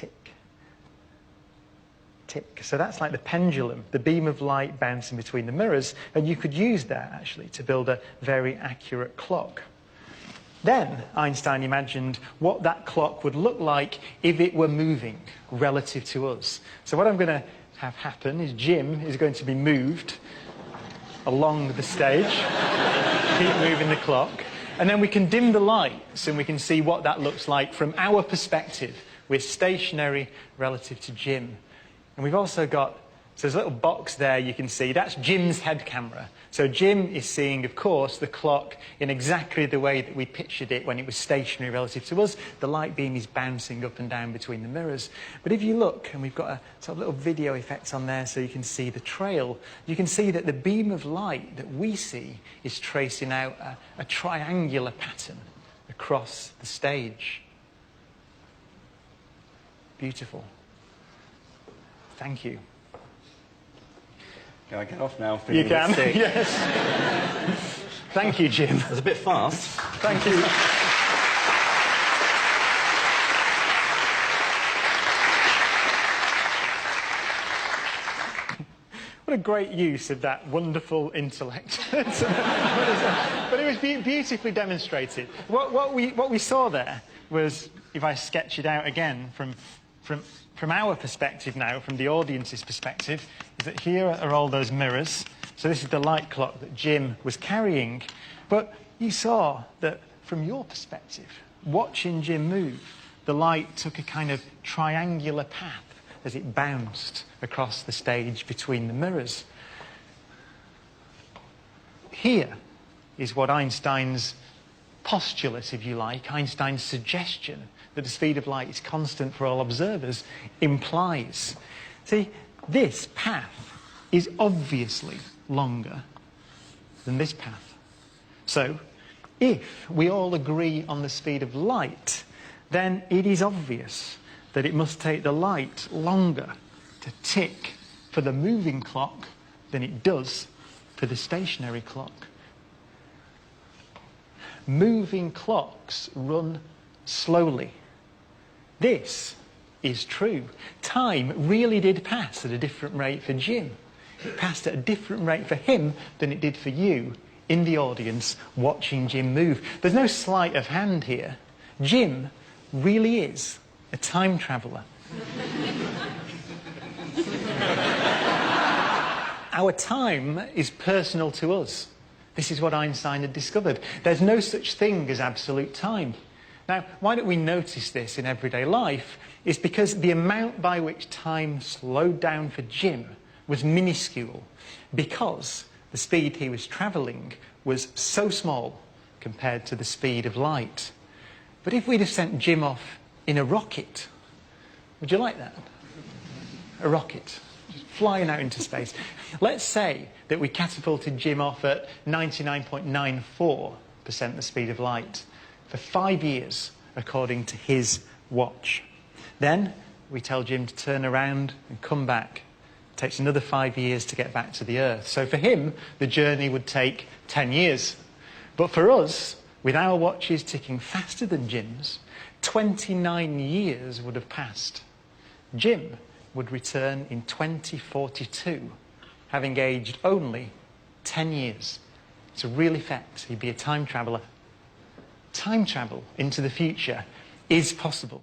tick, tick. So that's like the pendulum, the beam of light bouncing between the mirrors, and you could use that, actually, to build a very accurate clock. Then Einstein imagined what that clock would look like if it were moving relative to us. So what I'm going to have happen is Jim is going to be moved along the stage, keep moving the clock, and then we can dim the lights and we can see what that looks like from our perspective. We're stationary relative to Jim. And we've also got, so there's a little box there you can see, that's Jim's head camera. So Jim is seeing, of course, the clock in exactly the way that we pictured it when it was stationary relative to us. The light beam is bouncing up and down between the mirrors. But if you look, and we've got a sort of little video effect on there so you can see the trail, you can see that the beam of light that we see is tracing out a triangular pattern across the stage. Beautiful. Thank you. Can I get off now? You can, yes. Thank you, Jim. That's a bit fast. Thank you. What a great use of that wonderful intellect. But it was beautifully demonstrated. What we saw there was, if I sketch it out again from our perspective now, from the audience's perspective, is that here are all those mirrors. So this is the light clock that Jim was carrying. But you saw that from your perspective, watching Jim move, the light took a kind of triangular path as it bounced across the stage between the mirrors. Here is what Einstein's postulate, if you like, Einstein's suggestion that the speed of light is constant for all observers, implies. See, this path is obviously longer than this path. So, if we all agree on the speed of light, then it is obvious that it must take the light longer to tick for the moving clock than it does for the stationary clock. Moving clocks run slowly. This is true. Time really did pass at a different rate for Jim. It passed at a different rate for him than it did for you in the audience watching Jim move. There's no sleight of hand here. Jim really is a time traveller. Our time is personal to us. This is what Einstein had discovered. There's no such thing as absolute time. Now, why don't we notice this in everyday life? Is because the amount by which time slowed down for Jim was minuscule, because the speed he was travelling was so small compared to the speed of light. But if we'd have sent Jim off in a rocket, would you like that? A rocket, just flying out into space. Let's say that we catapulted Jim off at 99.94% the speed of light for 5 years, according to his watch. Then we tell Jim to turn around and come back. It takes another 5 years to get back to the Earth. So for him, the journey would take 10 years. But for us, with our watches ticking faster than Jim's, 29 years would have passed. Jim would return in 2042, having aged only 10 years. It's a real effect. He'd be a time traveller. Time travel into the future is possible.